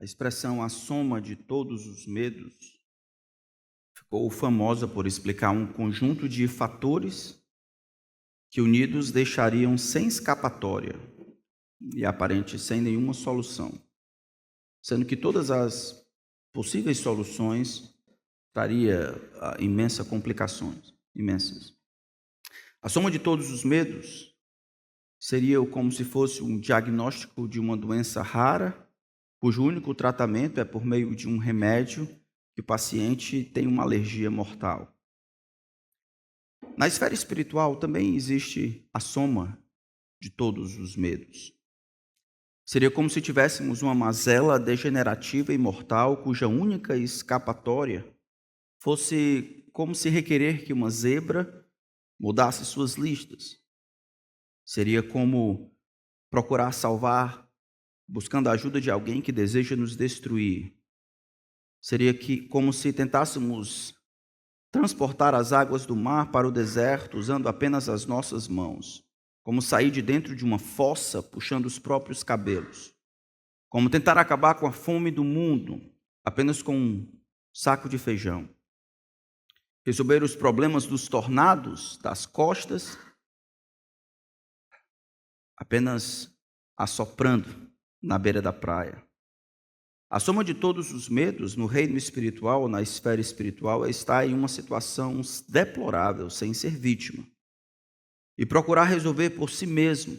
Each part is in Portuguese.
A expressão "a soma de todos os medos" ficou famosa por explicar um conjunto de fatores que unidos deixariam sem escapatória e aparente sem nenhuma solução, sendo que todas as possíveis soluções traria imensas complicações, imensas. A soma de todos os medos seria como se fosse um diagnóstico de uma doença rara, cujo único tratamento é por meio de um remédio que o paciente tem uma alergia mortal. Na esfera espiritual também existe a soma de todos os medos. Seria como se tivéssemos uma mazela degenerativa e mortal, cuja única escapatória fosse como se requerer que uma zebra mudasse suas listas. Seria como procurar salvar, buscando a ajuda de alguém que deseja nos destruir. Seria como se tentássemos transportar as águas do mar para o deserto usando apenas as nossas mãos. Como sair de dentro de uma fossa puxando os próprios cabelos. Como tentar acabar com a fome do mundo apenas com um saco de feijão. Resolver os problemas dos tornados das costas apenas assoprando na beira da praia. A soma de todos os medos no reino espiritual, na esfera espiritual, é estar em uma situação deplorável, sem ser vítima. E procurar resolver por si mesmo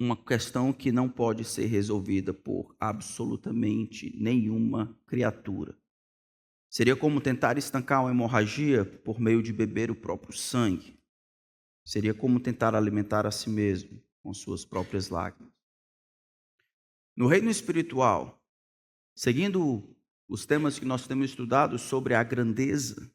uma questão que não pode ser resolvida por absolutamente nenhuma criatura. Seria como tentar estancar uma hemorragia por meio de beber o próprio sangue. Seria como tentar alimentar a si mesmo com suas próprias lágrimas. No reino espiritual, seguindo os temas que nós temos estudado sobre a grandeza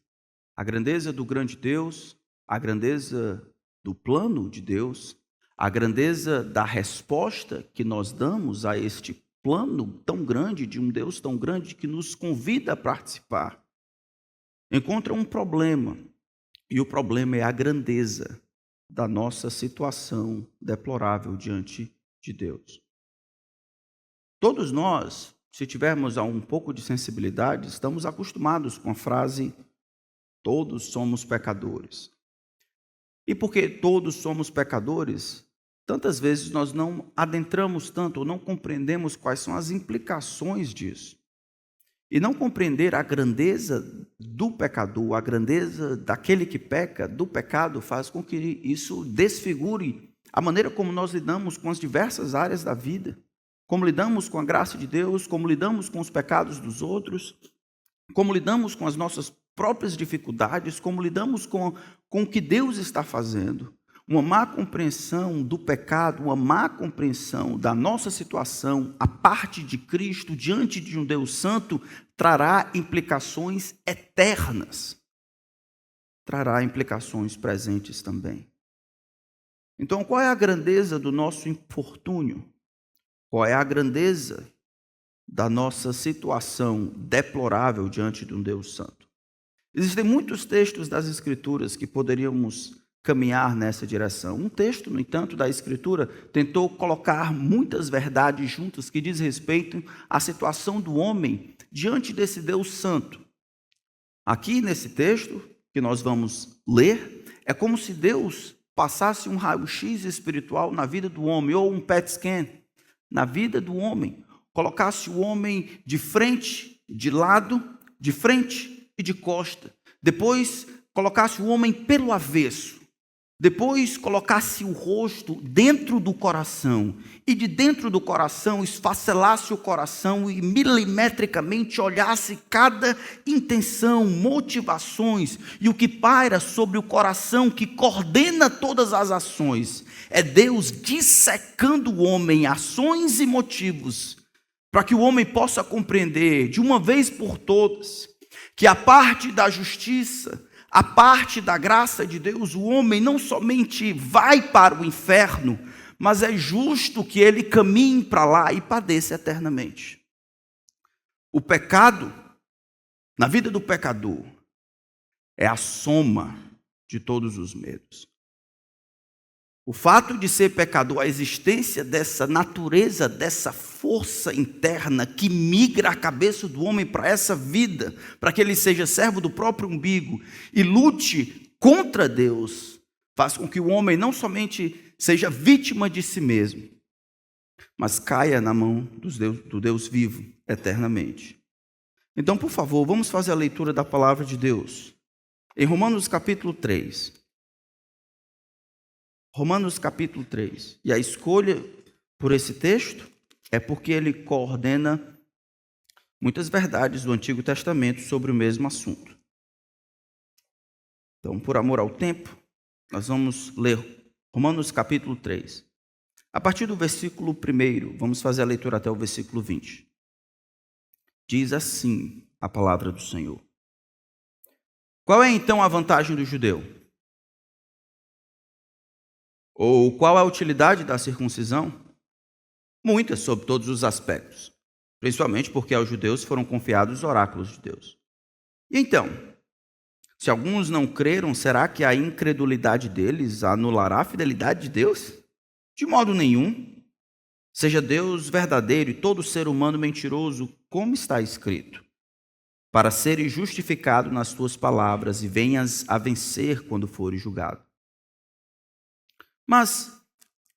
do grande Deus, a grandeza do plano de Deus, a grandeza da resposta que nós damos a este plano tão grande, de um Deus tão grande que nos convida a participar, encontra um problema, e o problema é a grandeza da nossa situação deplorável diante de Deus. Todos nós, se tivermos um pouco de sensibilidade, estamos acostumados com a frase "todos somos pecadores". E porque todos somos pecadores, tantas vezes nós não adentramos tanto ou não compreendemos quais são as implicações disso. E não compreender a grandeza do pecador, a grandeza daquele que peca, do pecado, faz com que isso desfigure a maneira como nós lidamos com as diversas áreas da vida. Como lidamos com a graça de Deus, como lidamos com os pecados dos outros, como lidamos com as nossas próprias dificuldades, como lidamos com o que Deus está fazendo. Uma má compreensão do pecado, uma má compreensão da nossa situação, a parte de Cristo diante de um Deus santo, trará implicações eternas. Trará implicações presentes também. Então, qual é a grandeza do nosso infortúnio? Qual é a grandeza da nossa situação deplorável diante de um Deus santo? Existem muitos textos das Escrituras que poderíamos caminhar nessa direção. Um texto, no entanto, da Escritura tentou colocar muitas verdades juntas que diz respeito à situação do homem diante desse Deus santo. Aqui nesse texto que nós vamos ler, é como se Deus passasse um raio-x espiritual na vida do homem, ou um PET scan na vida do homem, colocasse o homem de frente, de lado, de frente e de costa. Depois colocasse o homem pelo avesso. Depois colocasse o rosto dentro do coração. E de dentro do coração esfacelasse o coração e milimetricamente olhasse cada intenção, motivações e o que paira sobre o coração que coordena todas as ações. É Deus dissecando o homem, ações e motivos, para que o homem possa compreender de uma vez por todas que a parte da justiça, a parte da graça de Deus, o homem não somente vai para o inferno, mas é justo que ele caminhe para lá e padeça eternamente. O pecado, na vida do pecador, é a soma de todos os medos. O fato de ser pecador, a existência dessa natureza, dessa força interna que migra a cabeça do homem para essa vida, para que ele seja servo do próprio umbigo e lute contra Deus, faz com que o homem não somente seja vítima de si mesmo, mas caia na mão do Deus vivo eternamente. Então, por favor, vamos fazer a leitura da palavra de Deus. Em Romanos capítulo 3. Romanos capítulo 3. E a escolha por esse texto é porque ele coordena muitas verdades do Antigo Testamento sobre o mesmo assunto. Então, por amor ao tempo, nós vamos ler Romanos capítulo 3. A partir do versículo 1, vamos fazer a leitura até o versículo 20. Diz assim a palavra do Senhor. Qual é então a vantagem do judeu? Ou qual é a utilidade da circuncisão? Muitas, sob todos os aspectos, principalmente porque aos judeus foram confiados os oráculos de Deus. E então, se alguns não creram, será que a incredulidade deles anulará a fidelidade de Deus? De modo nenhum. Seja Deus verdadeiro e todo ser humano mentiroso, como está escrito, para seres justificado nas tuas palavras e venhas a vencer quando fores julgado. Mas,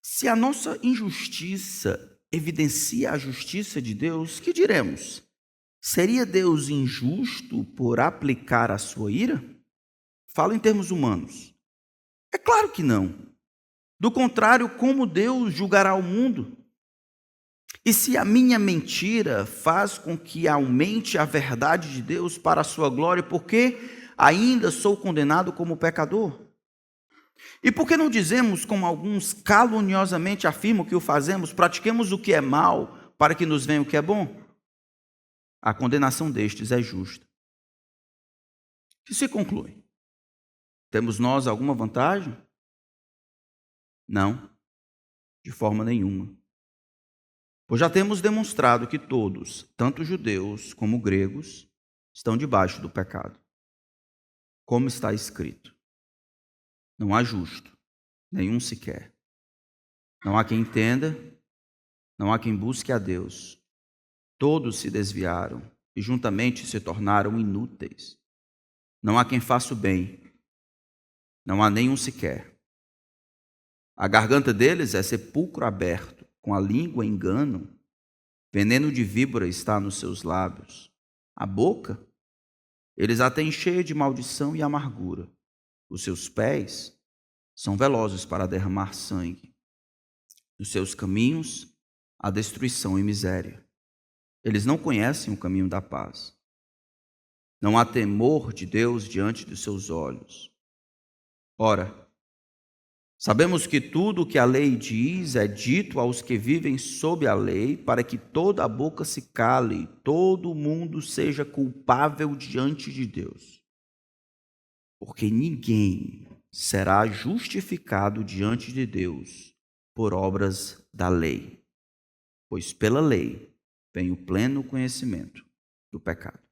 se a nossa injustiça evidencia a justiça de Deus, que diremos? Seria Deus injusto por aplicar a sua ira? Falo em termos humanos. É claro que não. Do contrário, como Deus julgará o mundo? E se a minha mentira faz com que aumente a verdade de Deus para a sua glória, porque ainda sou condenado como pecador? E por que não dizemos, como alguns caluniosamente afirmam que o fazemos, pratiquemos o que é mal para que nos venha o que é bom? A condenação destes é justa. Que se conclui? Temos nós alguma vantagem? Não, de forma nenhuma. Pois já temos demonstrado que todos, tanto judeus como gregos, estão debaixo do pecado. Como está escrito: não há justo, nenhum sequer. Não há quem entenda, não há quem busque a Deus. Todos se desviaram e juntamente se tornaram inúteis. Não há quem faça o bem, não há nenhum sequer. A garganta deles é sepulcro aberto, com a língua enganam. Veneno de víbora está nos seus lábios. A boca, eles a têm cheia de maldição e amargura. Os seus pés são velozes para derramar sangue. Nos seus caminhos, a destruição e miséria. Eles não conhecem o caminho da paz. Não há temor de Deus diante dos seus olhos. Ora, sabemos que tudo o que a lei diz é dito aos que vivem sob a lei, para que toda a boca se cale, todo mundo seja culpável diante de Deus. Porque ninguém será justificado diante de Deus por obras da lei, pois pela lei vem o pleno conhecimento do pecado.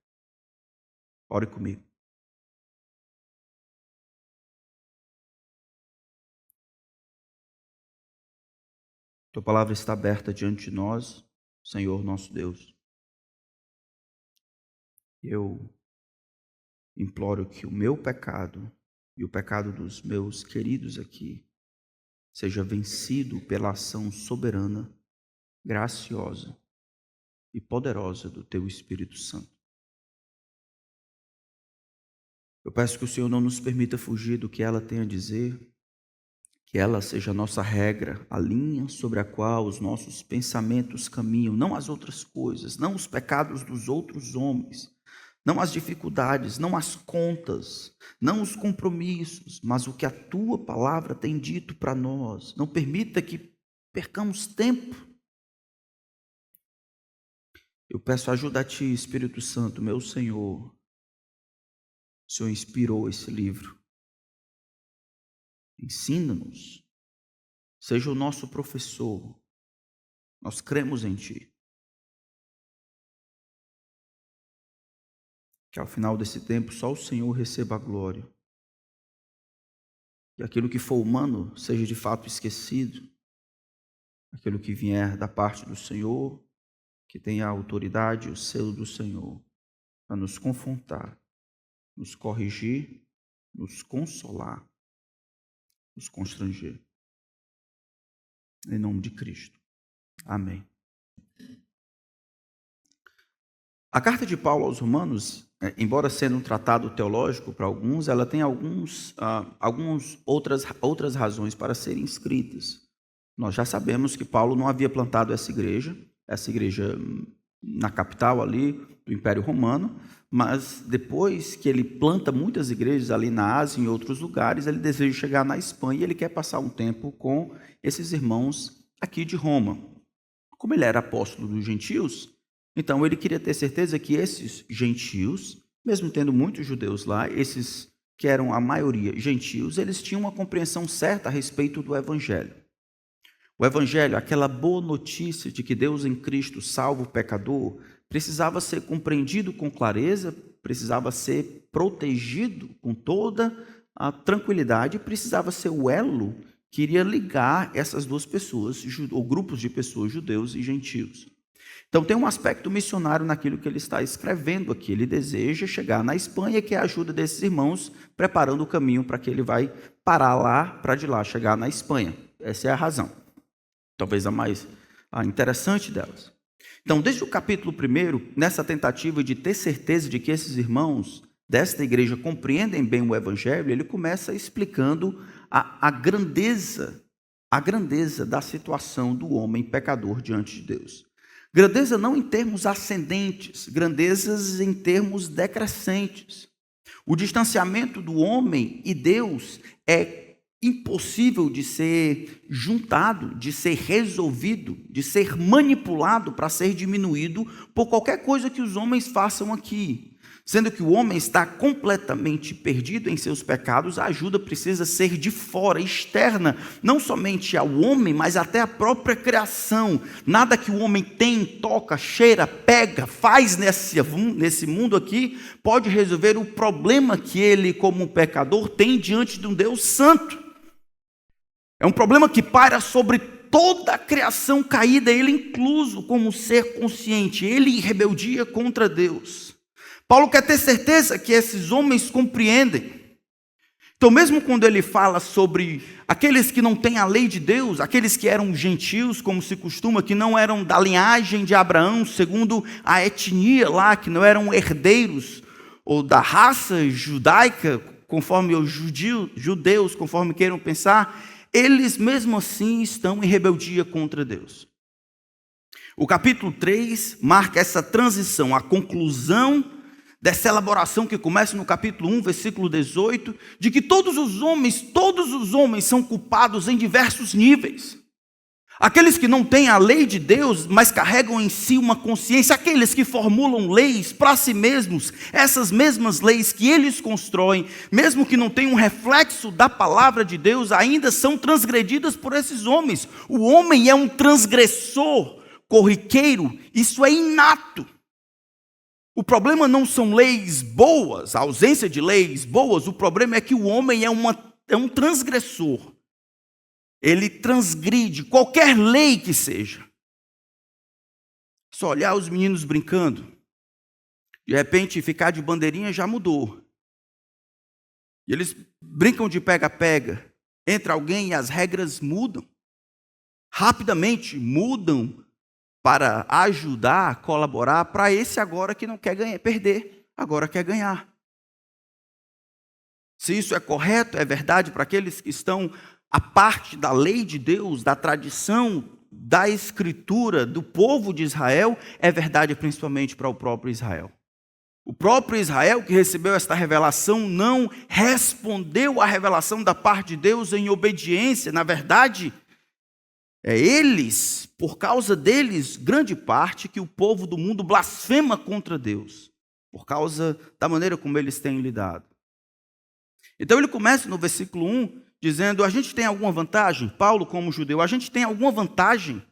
Ore comigo. Tua palavra está aberta diante de nós, Senhor nosso Deus. Eu imploro que o meu pecado e o pecado dos meus queridos aqui seja vencido pela ação soberana, graciosa e poderosa do Teu Espírito Santo. Eu peço que o Senhor não nos permita fugir do que ela tem a dizer, que ela seja a nossa regra, a linha sobre a qual os nossos pensamentos caminham, não as outras coisas, não os pecados dos outros homens, não as dificuldades, não as contas, não os compromissos, mas o que a Tua palavra tem dito para nós. Não permita que percamos tempo. Eu peço ajuda a Ti, Espírito Santo, meu Senhor. O Senhor inspirou esse livro. Ensina-nos. Seja o nosso professor. Nós cremos em Ti. Que ao final desse tempo só o Senhor receba a glória. que aquilo que for humano seja de fato esquecido, aquilo que vier da parte do Senhor, que tenha a autoridade, o selo do Senhor, para nos confrontar, nos corrigir, nos consolar, nos constranger. Em nome de Cristo. Amém. A carta de Paulo aos Romanos, embora sendo um tratado teológico para alguns, ela tem algumas outras razões para serem escritas. Nós já sabemos que Paulo não havia plantado essa igreja na capital ali do Império Romano, mas depois que ele planta muitas igrejas ali na Ásia e em outros lugares, ele deseja chegar na Espanha e ele quer passar um tempo com esses irmãos aqui de Roma. Como ele era apóstolo dos gentios, então ele queria ter certeza que esses gentios, mesmo tendo muitos judeus lá, esses que eram a maioria gentios, eles tinham uma compreensão certa a respeito do Evangelho. O Evangelho, aquela boa notícia de que Deus em Cristo salva o pecador, precisava ser compreendido com clareza, precisava ser protegido com toda a tranquilidade, precisava ser o elo que iria ligar essas duas pessoas, ou grupos de pessoas, judeus e gentios. Então tem um aspecto missionário naquilo que ele está escrevendo aqui. Ele deseja chegar na Espanha, que é a ajuda desses irmãos, preparando o caminho para que ele vai parar lá, para de lá chegar na Espanha. Essa é a razão. Talvez a mais interessante delas. Então, desde o capítulo 1, nessa tentativa de ter certeza de que esses irmãos desta igreja compreendem bem o Evangelho, ele começa explicando a grandeza da situação do homem pecador diante de Deus. Grandeza não em termos ascendentes, grandezas em termos decrescentes. O distanciamento do homem e Deus é impossível de ser juntado, de ser resolvido, de ser manipulado para ser diminuído por qualquer coisa que os homens façam aqui. Sendo que o homem está completamente perdido em seus pecados, a ajuda precisa ser de fora, externa, não somente ao homem, mas até à própria criação. Nada que o homem tem, toca, cheira, pega, faz nesse mundo aqui, pode resolver o problema que ele, como pecador, tem diante de um Deus santo. É um problema que paira sobre toda a criação caída, ele incluso como ser consciente, ele em rebeldia contra Deus. Paulo quer ter certeza que esses homens compreendem. Então, mesmo quando ele fala sobre aqueles que não têm a lei de Deus, aqueles que eram gentios, como se costuma, que não eram da linhagem de Abraão, segundo a etnia lá, que não eram herdeiros, ou da raça judaica, conforme os judeus, conforme queiram pensar, eles mesmo assim estão em rebeldia contra Deus. O capítulo 3 marca essa transição, a conclusão dessa elaboração que começa no capítulo 1, versículo 18, de que todos os homens são culpados em diversos níveis. Aqueles que não têm a lei de Deus, mas carregam em si uma consciência, aqueles que formulam leis para si mesmos, essas mesmas leis que eles constroem, mesmo que não tenham um reflexo da palavra de Deus, ainda são transgredidas por esses homens. O homem é um transgressor corriqueiro, isso é inato. O problema não são leis boas, a ausência de leis boas, o problema é que o homem é um transgressor. Ele transgride qualquer lei que seja. Só olhar os meninos brincando, de repente ficar de bandeirinha já mudou. E eles brincam de pega-pega, entra alguém e as regras mudam. Rapidamente mudam para ajudar, colaborar para esse agora que não quer perder, agora quer ganhar. Se isso é correto, é verdade para aqueles que estão à parte da lei de Deus, da tradição, da escritura, do povo de Israel, é verdade principalmente para o próprio Israel. O próprio Israel que recebeu esta revelação não respondeu à revelação da parte de Deus em obediência. Na verdade, eles, por causa deles, grande parte que o povo do mundo blasfema contra Deus, por causa da maneira como eles têm lidado. Então ele começa no versículo 1, dizendo, a gente tem alguma vantagem? Paulo, como judeu, a gente tem alguma vantagem?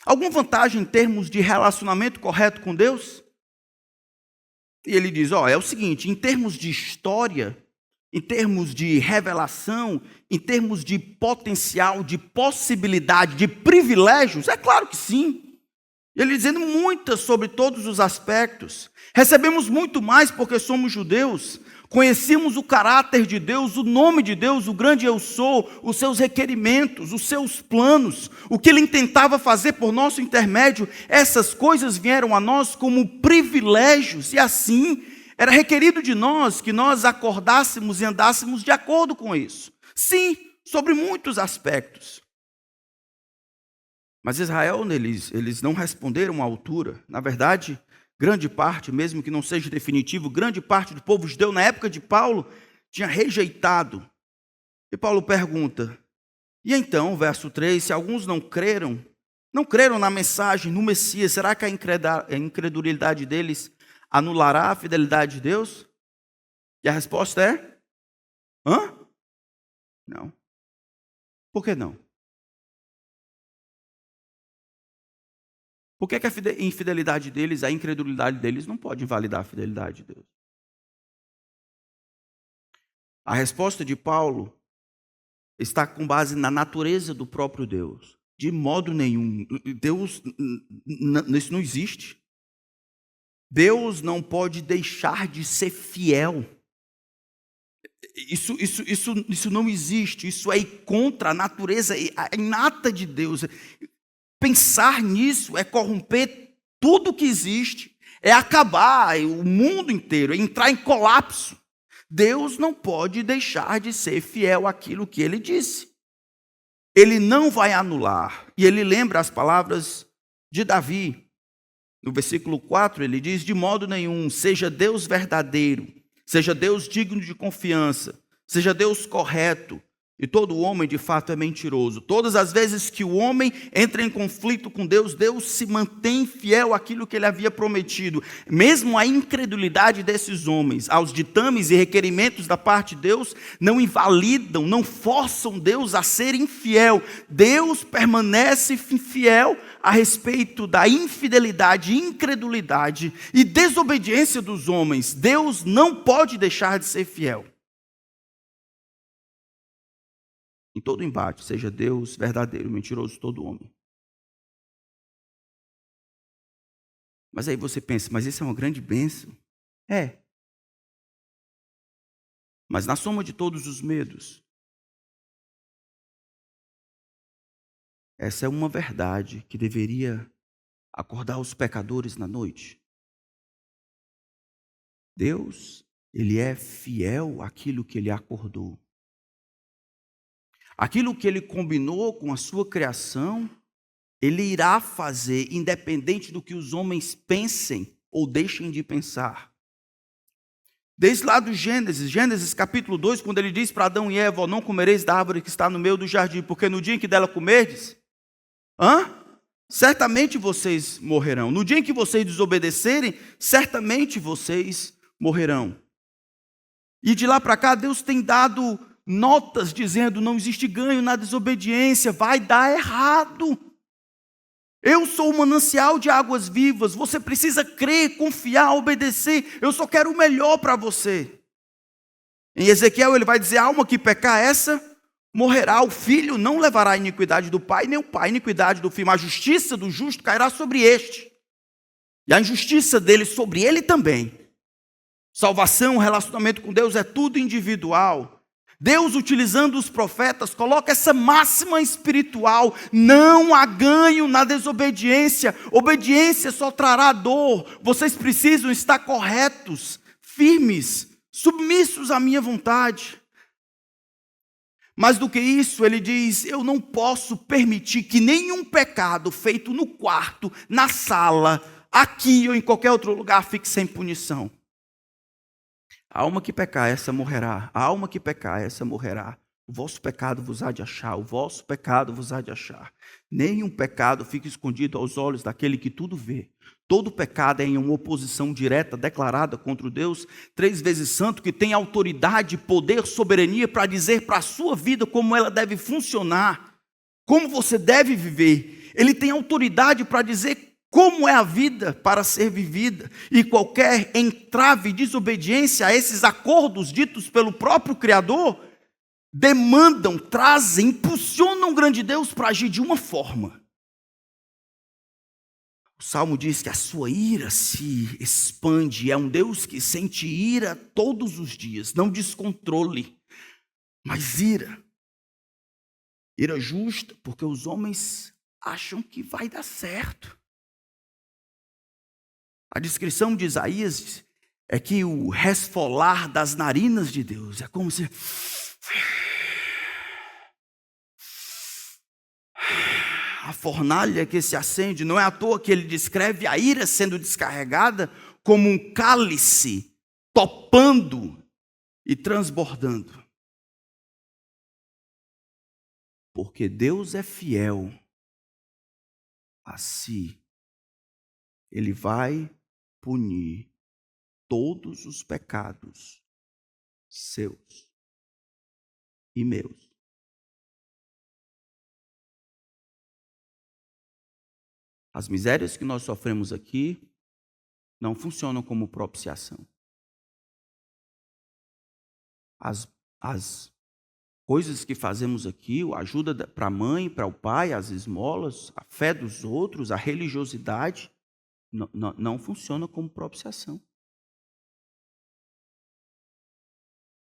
Alguma vantagem em termos de relacionamento correto com Deus? E ele diz, é o seguinte, em termos de história, em termos de revelação, em termos de potencial, de possibilidade, de privilégios? É claro que sim. Ele dizendo muitas sobre todos os aspectos. Recebemos muito mais porque somos judeus. Conhecemos o caráter de Deus, o nome de Deus, o grande eu sou, os seus requerimentos, os seus planos, o que Ele intentava fazer por nosso intermédio. Essas coisas vieram a nós como privilégios, e assim era requerido de nós que nós acordássemos e andássemos de acordo com isso. Sim, sobre muitos aspectos. Mas Israel, eles não responderam à altura. Na verdade, grande parte, mesmo que não seja definitivo, grande parte do povo judeu na época de Paulo tinha rejeitado. E Paulo pergunta, e então, verso 3, se alguns não creram na mensagem, no Messias, será que a incredulidade deles anulará a fidelidade de Deus? E a resposta é, não. Por que não? Por que a infidelidade deles, a incredulidade deles não pode invalidar a fidelidade de Deus? A resposta de Paulo está com base na natureza do próprio Deus. De modo nenhum. Deus, isso não existe. Deus não pode deixar de ser fiel. Isso não existe. Isso é contra a natureza inata de Deus. Pensar nisso é corromper tudo que existe, é acabar o mundo inteiro, é entrar em colapso. Deus não pode deixar de ser fiel àquilo que Ele disse. Ele não vai anular. E ele lembra as palavras de Davi. No versículo 4 ele diz, de modo nenhum, seja Deus verdadeiro, seja Deus digno de confiança, seja Deus correto, e todo homem de fato é mentiroso. Todas as vezes que o homem entra em conflito com Deus, Deus se mantém fiel àquilo que Ele havia prometido. Mesmo a incredulidade desses homens, aos ditames e requerimentos da parte de Deus, não invalidam, não forçam Deus a ser infiel. Deus permanece fiel a respeito da infidelidade, incredulidade e desobediência dos homens. Deus não pode deixar de ser fiel. Em todo embate, seja Deus verdadeiro, mentiroso todo homem. Mas aí você pensa, mas isso é uma grande bênção? É. Mas na soma de todos os medos, essa é uma verdade que deveria acordar os pecadores na noite. Deus, Ele é fiel àquilo que Ele acordou. Aquilo que Ele combinou com a sua criação, Ele irá fazer, independente do que os homens pensem ou deixem de pensar. Desde lá do Gênesis capítulo 2, quando Ele diz para Adão e Eva, não comereis da árvore que está no meio do jardim, porque no dia em que dela comerdes, certamente vocês morrerão. No dia em que vocês desobedecerem, certamente vocês morrerão. E de lá para cá, Deus tem dado notas dizendo, não existe ganho na desobediência, vai dar errado. Eu sou o manancial de águas vivas, você precisa crer, confiar, obedecer, eu só quero o melhor para você. Em Ezequiel ele vai dizer, a alma que pecar essa, morrerá. O filho não levará a iniquidade do pai, nem o pai a iniquidade do filho. A justiça do justo cairá sobre este, e a injustiça dele sobre ele também. Salvação, relacionamento com Deus é tudo individual. Deus, utilizando os profetas, coloca essa máxima espiritual: não há ganho na desobediência, obediência só trará dor. Vocês precisam estar corretos, firmes, submissos à minha vontade. Mais do que isso, ele diz, eu não posso permitir que nenhum pecado feito no quarto, na sala, aqui ou em qualquer outro lugar fique sem punição. A alma que pecar, essa morrerá. A alma que pecar, essa morrerá. O vosso pecado vos há de achar. O vosso pecado vos há de achar. Nenhum pecado fica escondido aos olhos daquele que tudo vê. Todo pecado é em uma oposição direta, declarada contra o Deus 3 vezes santo, que tem autoridade, poder, soberania para dizer para a sua vida como ela deve funcionar, como você deve viver. Ele tem autoridade para dizer como é a vida para ser vivida, e qualquer entrave e desobediência a esses acordos ditos pelo próprio Criador, demandam, trazem, impulsionam o grande Deus para agir de uma forma. O Salmo diz que a sua ira se expande, é um Deus que sente ira todos os dias, não descontrole, mas ira. Ira justa, porque os homens acham que vai dar certo. A descrição de Isaías é que o resfolar das narinas de Deus é como se a fornalha que se acende. Não é à toa que ele descreve a ira sendo descarregada como um cálice topando e transbordando. Porque Deus é fiel a si. Ele vai punir todos os pecados seus e meus. As misérias que nós sofremos aqui não funcionam como propiciação. As coisas que fazemos aqui, a ajuda para a mãe, para o pai, as esmolas, a fé dos outros, a religiosidade, não funciona como propiciação.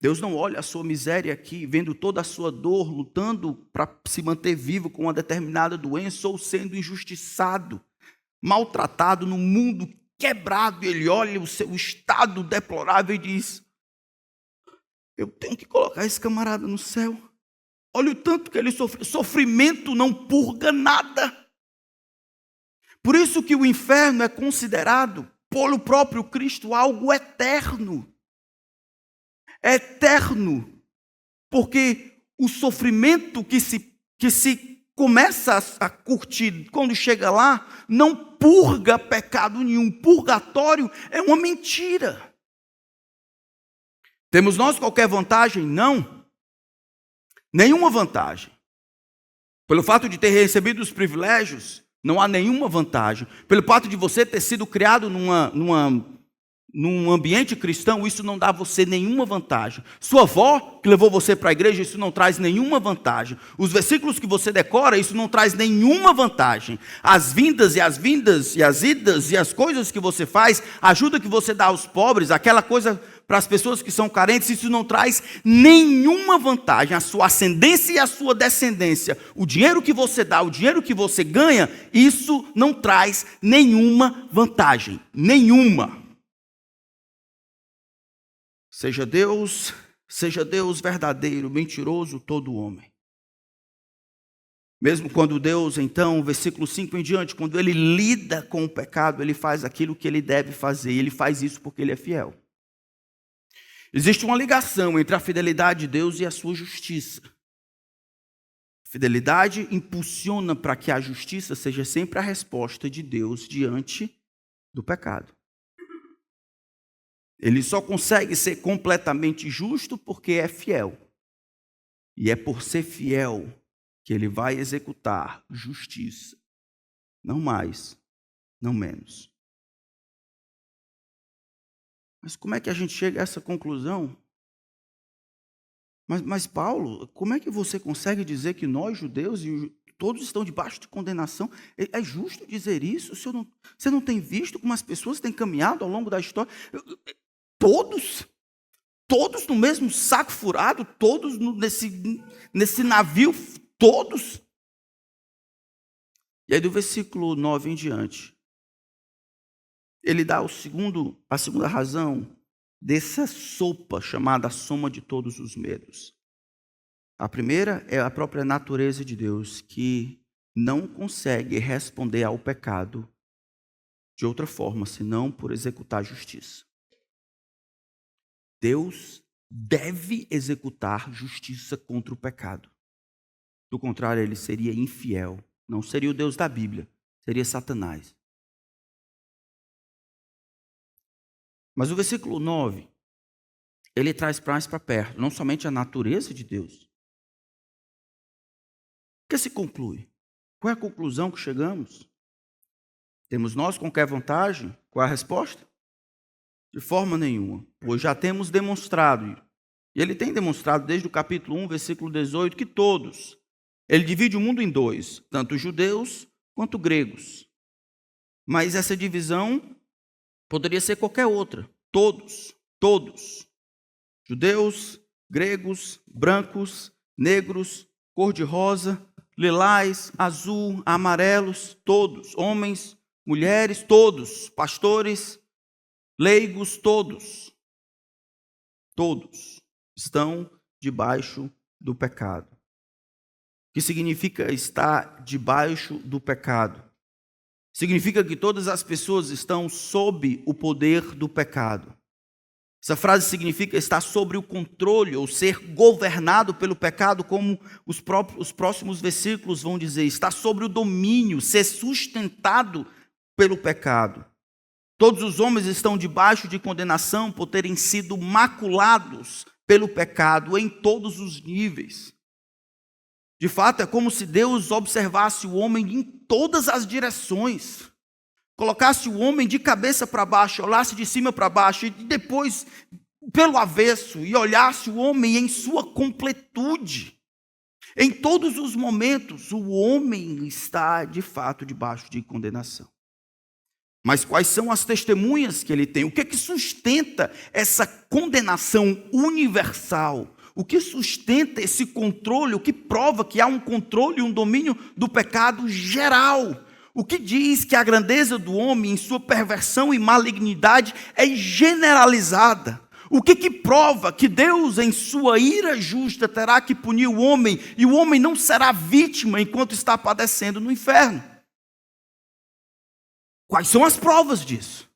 Deus não olha a sua miséria aqui, vendo toda a sua dor, lutando para se manter vivo com uma determinada doença ou sendo injustiçado, maltratado no mundo quebrado. Ele olha o seu estado deplorável e diz: eu tenho que colocar esse camarada no céu. Olha o tanto que ele sofre. Sofrimento não purga nada. Por isso que o inferno é considerado, pelo próprio Cristo, algo eterno. Eterno. Porque o sofrimento que se começa a curtir quando chega lá, não purga pecado nenhum. Purgatório é uma mentira. Temos nós qualquer vantagem? Não. Nenhuma vantagem. Pelo fato de ter recebido os privilégios, não há nenhuma vantagem. Pelo fato de você ter sido criado num ambiente cristão, isso não dá a você nenhuma vantagem. Sua avó, que levou você para a igreja, isso não traz nenhuma vantagem. Os versículos que você decora, isso não traz nenhuma vantagem. As vindas, e as idas, e as coisas que você faz, a ajuda que você dá aos pobres, aquela coisa para as pessoas que são carentes, isso não traz nenhuma vantagem. A sua ascendência e a sua descendência, o dinheiro que você dá, o dinheiro que você ganha, isso não traz nenhuma vantagem. Nenhuma. Seja Deus verdadeiro, mentiroso todo homem. Mesmo quando Deus, então, versículo 5 em diante, quando ele lida com o pecado, ele faz aquilo que ele deve fazer. Ele faz isso porque ele é fiel. Existe uma ligação entre a fidelidade de Deus e a sua justiça. A fidelidade impulsiona para que a justiça seja sempre a resposta de Deus diante do pecado. Ele só consegue ser completamente justo porque é fiel. E é por ser fiel que ele vai executar justiça. Não mais, não menos. Mas como é que a gente chega a essa conclusão? Mas Paulo, como é que você consegue dizer que nós, judeus, todos estão debaixo de condenação? É justo dizer isso? Você não tem visto como as pessoas têm caminhado ao longo da história? Todos no mesmo saco furado, todos nesse navio, todos. E aí do versículo 9 em diante, ele dá a segunda razão dessa sopa chamada soma de todos os medos. A primeira é a própria natureza de Deus, que não consegue responder ao pecado de outra forma, senão por executar justiça. Deus deve executar justiça contra o pecado. Do contrário, ele seria infiel. Não seria o Deus da Bíblia, seria Satanás. Mas o versículo 9, ele traz mais para perto, não somente a natureza de Deus. O que se conclui? Qual é a conclusão que chegamos? Temos nós qualquer vantagem? Qual é a resposta? De forma nenhuma. Pois já temos demonstrado, e ele tem demonstrado desde o capítulo 1, versículo 18, que todos, ele divide o mundo em dois, tanto judeus quanto gregos. Mas essa divisão poderia ser qualquer outra. Todos, judeus, gregos, brancos, negros, cor-de-rosa, lilás, azul, amarelos, todos, homens, mulheres, todos, pastores, leigos, todos estão debaixo do pecado. O que significa estar debaixo do pecado? Significa que todas as pessoas estão sob o poder do pecado. Essa frase significa estar sobre o controle ou ser governado pelo pecado, como os próximos versículos vão dizer. Estar sobre o domínio, ser sustentado pelo pecado. Todos os homens estão debaixo de condenação por terem sido maculados pelo pecado em todos os níveis. De fato, é como se Deus observasse o homem em todas as direções. Colocasse o homem de cabeça para baixo, olhasse de cima para baixo e depois pelo avesso e olhasse o homem em sua completude. Em todos os momentos, o homem está de fato debaixo de condenação. Mas quais são as testemunhas que ele tem? O que é que sustenta essa condenação universal? O que sustenta esse controle? O que prova que há um controle e um domínio do pecado geral? O que diz que a grandeza do homem em sua perversão e malignidade é generalizada? O que prova que Deus, em sua ira justa, terá que punir o homem e o homem não será vítima enquanto está padecendo no inferno? Quais são as provas disso?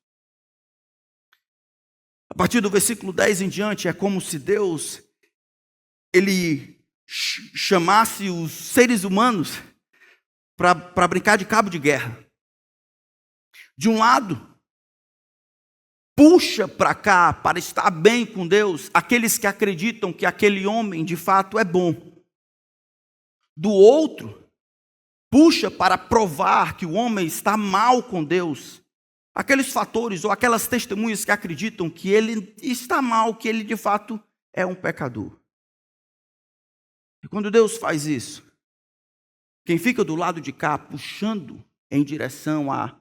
A partir do versículo 10 em diante, é como se Deus ele chamasse os seres humanos para brincar de cabo de guerra. De um lado, puxa para cá, para estar bem com Deus, aqueles que acreditam que aquele homem de fato é bom. Do outro, puxa para provar que o homem está mal com Deus. Aqueles fatores ou aquelas testemunhas que acreditam que ele está mal, que ele de fato é um pecador. E quando Deus faz isso, quem fica do lado de cá, puxando em direção a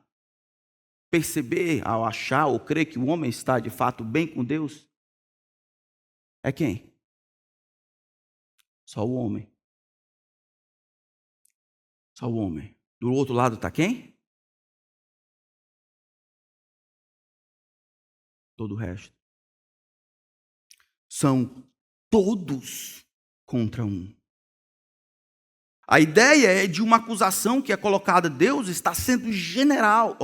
perceber, ao achar ou crer que o homem está de fato bem com Deus, é quem? Só o homem. Só o homem. Do outro lado está quem? Todo o resto. São todos contra um. A ideia é de uma acusação que é colocada, Deus está sendo geral,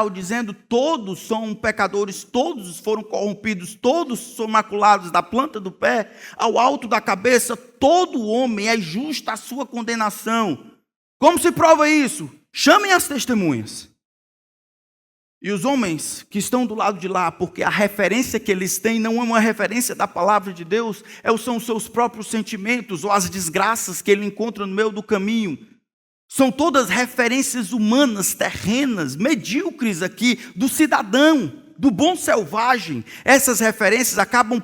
dizendo todos são pecadores, todos foram corrompidos, todos são maculados da planta do pé ao alto da cabeça, todo homem é justo à sua condenação. Como se prova isso? Chamem as testemunhas. E os homens que estão do lado de lá, porque a referência que eles têm não é uma referência da palavra de Deus, são os seus próprios sentimentos ou as desgraças que ele encontra no meio do caminho. São todas referências humanas, terrenas, medíocres aqui, do cidadão, do bom selvagem. Essas referências acabam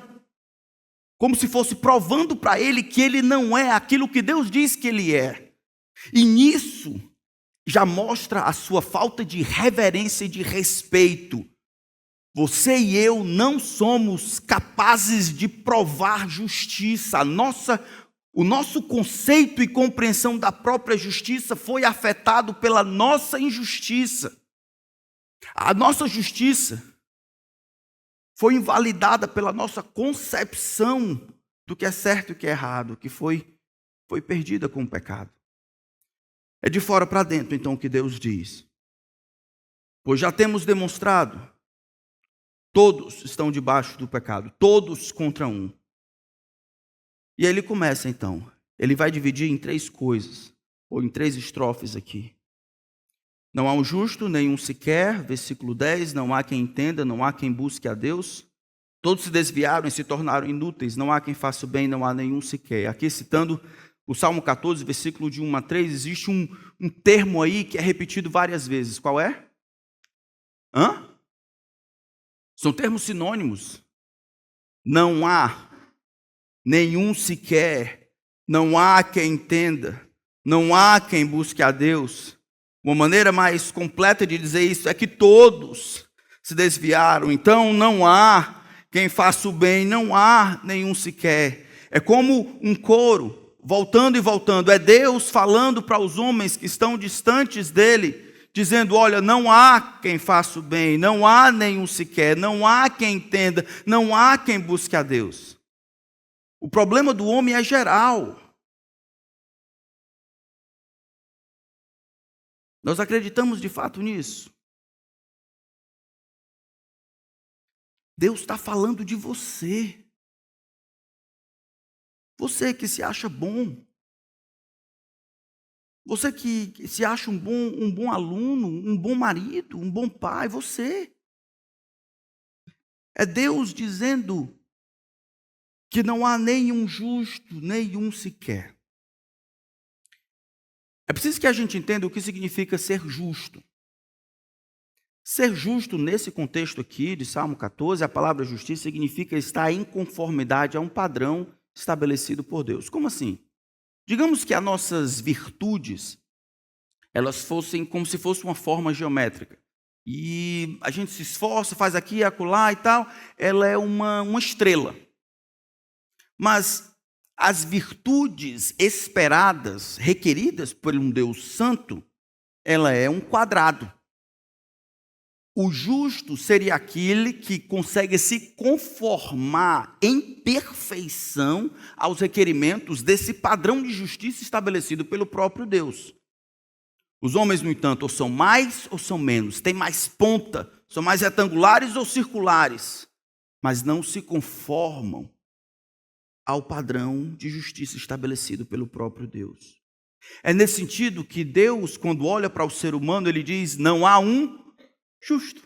como se fosse provando para ele que ele não é aquilo que Deus diz que ele é. E nisso já mostra a sua falta de reverência e de respeito. Você e eu não somos capazes de provar justiça. O nosso conceito e compreensão da própria justiça foi afetado pela nossa injustiça. A nossa justiça foi invalidada pela nossa concepção do que é certo e o que é errado, que foi perdida com o pecado. É de fora para dentro, então, que Deus diz. Pois já temos demonstrado, todos estão debaixo do pecado, todos contra um. E aí ele começa, então. Ele vai dividir em 3 coisas, ou em 3 estrofes aqui. Não há um justo, nenhum sequer, versículo 10, não há quem entenda, não há quem busque a Deus. Todos se desviaram e se tornaram inúteis, não há quem faça o bem, não há nenhum sequer. Aqui citando o Salmo 14, versículo de 1 a 3, existe um termo aí que é repetido várias vezes. Qual é? Hã? São termos sinônimos. Não há nenhum sequer, não há quem entenda, não há quem busque a Deus. Uma maneira mais completa de dizer isso é que todos se desviaram, então não há quem faça o bem, não há nenhum sequer. É como um coro, voltando e voltando, é Deus falando para os homens que estão distantes dele, dizendo: olha, não há quem faça o bem, não há nenhum sequer, não há quem entenda, não há quem busque a Deus. O problema do homem é geral. Nós acreditamos de fato nisso. Deus está falando de você. Você que se acha bom. Você que se acha um bom aluno, um bom marido, um bom pai. Você. É Deus dizendo que não há nenhum justo, nenhum sequer. É preciso que a gente entenda o que significa ser justo. Ser justo, nesse contexto aqui de Salmo 14, a palavra justiça significa estar em conformidade a um padrão estabelecido por Deus. Como assim? Digamos que as nossas virtudes, elas fossem como se fosse uma forma geométrica. E a gente se esforça, faz aqui, acolá e tal, ela é uma estrela. Mas as virtudes esperadas, requeridas por um Deus santo, ela é um quadrado. O justo seria aquele que consegue se conformar em perfeição aos requerimentos desse padrão de justiça estabelecido pelo próprio Deus. Os homens, no entanto, ou são mais ou são menos, têm mais ponta, são mais retangulares ou circulares, mas não se conformam ao padrão de justiça estabelecido pelo próprio Deus. É nesse sentido que Deus, quando olha para o ser humano, ele diz: não há um justo.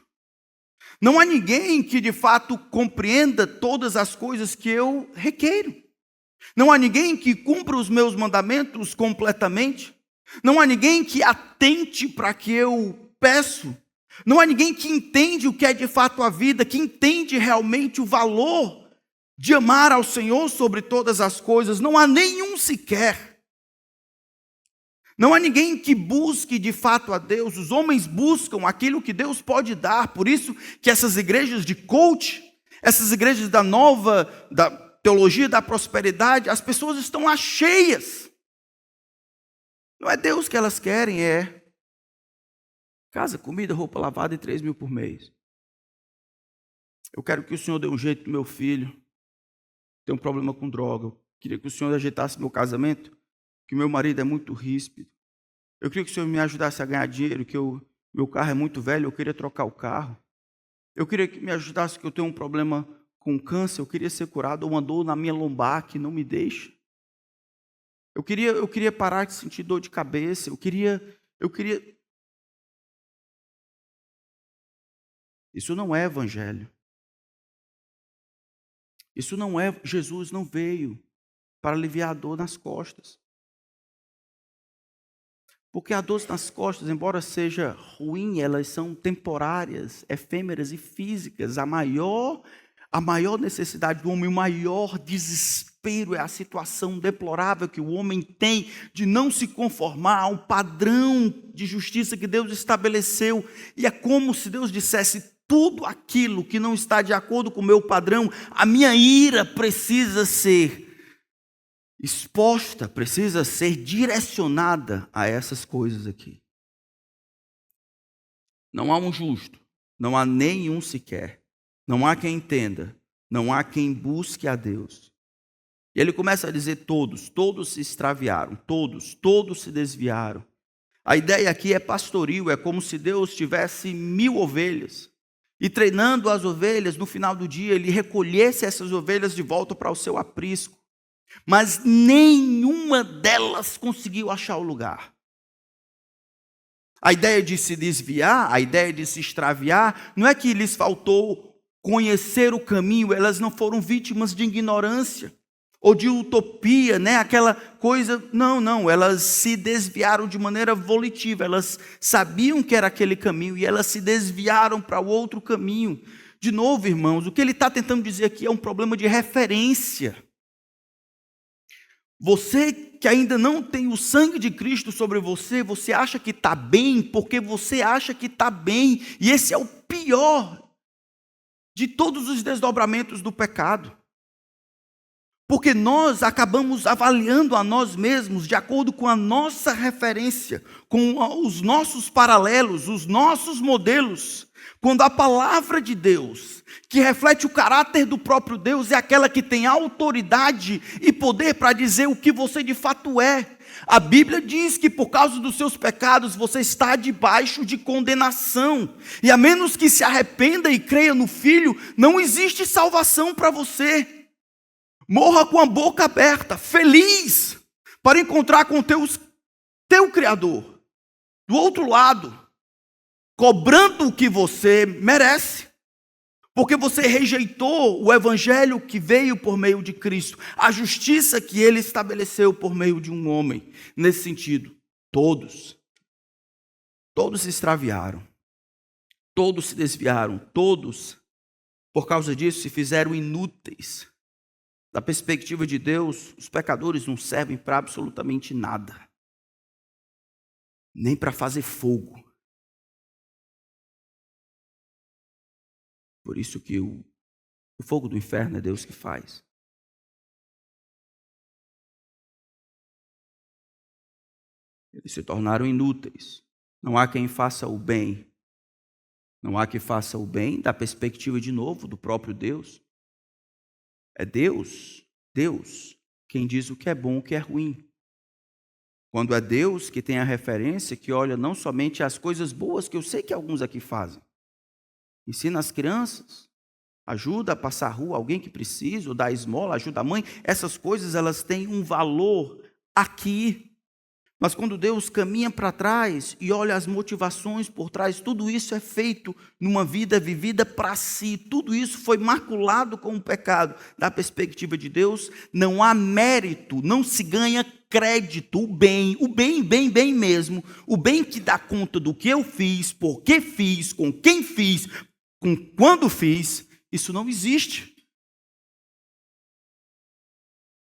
Não há ninguém que de fato compreenda todas as coisas que eu requeiro. Não há ninguém que cumpra os meus mandamentos completamente. Não há ninguém que atente para que eu peço. Não há ninguém que entende o que é de fato a vida, que entende realmente o valor de amar ao Senhor sobre todas as coisas. Não há nenhum sequer. Não há ninguém que busque de fato a Deus. Os homens buscam aquilo que Deus pode dar. Por isso que essas igrejas de coach, essas igrejas da teologia da prosperidade, as pessoas estão lá cheias. Não é Deus que elas querem, é casa, comida, roupa lavada e 3 mil por mês. Eu quero que o Senhor dê um jeito no meu filho. Tem um problema com droga. Eu queria que o Senhor ajeitasse meu casamento, que meu marido é muito ríspido. Eu queria que o Senhor me ajudasse a ganhar dinheiro, que meu carro é muito velho, eu queria trocar o carro. Eu queria que me ajudasse, que eu tenho um problema com câncer, eu queria ser curado, ou uma dor na minha lombar que não me deixa. Eu queria parar de sentir dor de cabeça, eu queria... Isso não é evangelho. Isso não é, Jesus não veio para aliviar a dor nas costas. Porque a dor nas costas, embora seja ruim, elas são temporárias, efêmeras e físicas. A maior necessidade do homem, o maior desespero é a situação deplorável que o homem tem de não se conformar a um padrão de justiça que Deus estabeleceu. E é como se Deus dissesse: tudo aquilo que não está de acordo com o meu padrão, a minha ira precisa ser exposta, precisa ser direcionada a essas coisas aqui. Não há um justo, não há nenhum sequer, não há quem entenda, não há quem busque a Deus. E ele começa a dizer todos se extraviaram, todos se desviaram. A ideia aqui é pastoril, é como se Deus tivesse 1000 ovelhas. E treinando as ovelhas, no final do dia, ele recolhesse essas ovelhas de volta para o seu aprisco. Mas nenhuma delas conseguiu achar o lugar. A ideia de se desviar, a ideia de se extraviar, não é que lhes faltou conhecer o caminho, elas não foram vítimas de ignorância ou de utopia, né? Aquela coisa. Não, elas se desviaram de maneira volitiva, elas sabiam que era aquele caminho e elas se desviaram para o outro caminho. De novo, irmãos, o que ele está tentando dizer aqui é um problema de referência. Você que ainda não tem o sangue de Cristo sobre você, você acha que está bem porque você acha que está bem, e esse é o pior de todos os desdobramentos do pecado. Porque nós acabamos avaliando a nós mesmos de acordo com a nossa referência, com os nossos paralelos, os nossos modelos. Quando a palavra de Deus, que reflete o caráter do próprio Deus, é aquela que tem autoridade e poder para dizer o que você de fato é. A Bíblia diz que por causa dos seus pecados você está debaixo de condenação. E a menos que se arrependa e creia no Filho, não existe salvação para você. Morra com a boca aberta, feliz, para encontrar com teu Criador, do outro lado, cobrando o que você merece, porque você rejeitou o evangelho que veio por meio de Cristo, a justiça que ele estabeleceu por meio de um homem. Nesse sentido, todos se extraviaram, todos se desviaram, todos, por causa disso, se fizeram inúteis. Da perspectiva de Deus, os pecadores não servem para absolutamente nada, nem para fazer fogo. Por isso que o fogo do inferno é Deus que faz. Eles se tornaram inúteis. Não há quem faça o bem. Não há quem faça o bem da perspectiva, de novo, do próprio Deus. É Deus quem diz o que é bom, o que é ruim. Quando é Deus que tem a referência, que olha não somente as coisas boas, que eu sei que alguns aqui fazem. Ensina as crianças, ajuda a passar a rua alguém que precisa, ou dá esmola, ajuda a mãe. Essas coisas, elas têm um valor aqui. Mas quando Deus caminha para trás e olha as motivações por trás, tudo isso é feito numa vida vivida para si. Tudo isso foi maculado com o pecado. Da perspectiva de Deus, não há mérito, não se ganha crédito. O bem mesmo. O bem que dá conta do que eu fiz, por que fiz, com quem fiz, com quando fiz, isso não existe.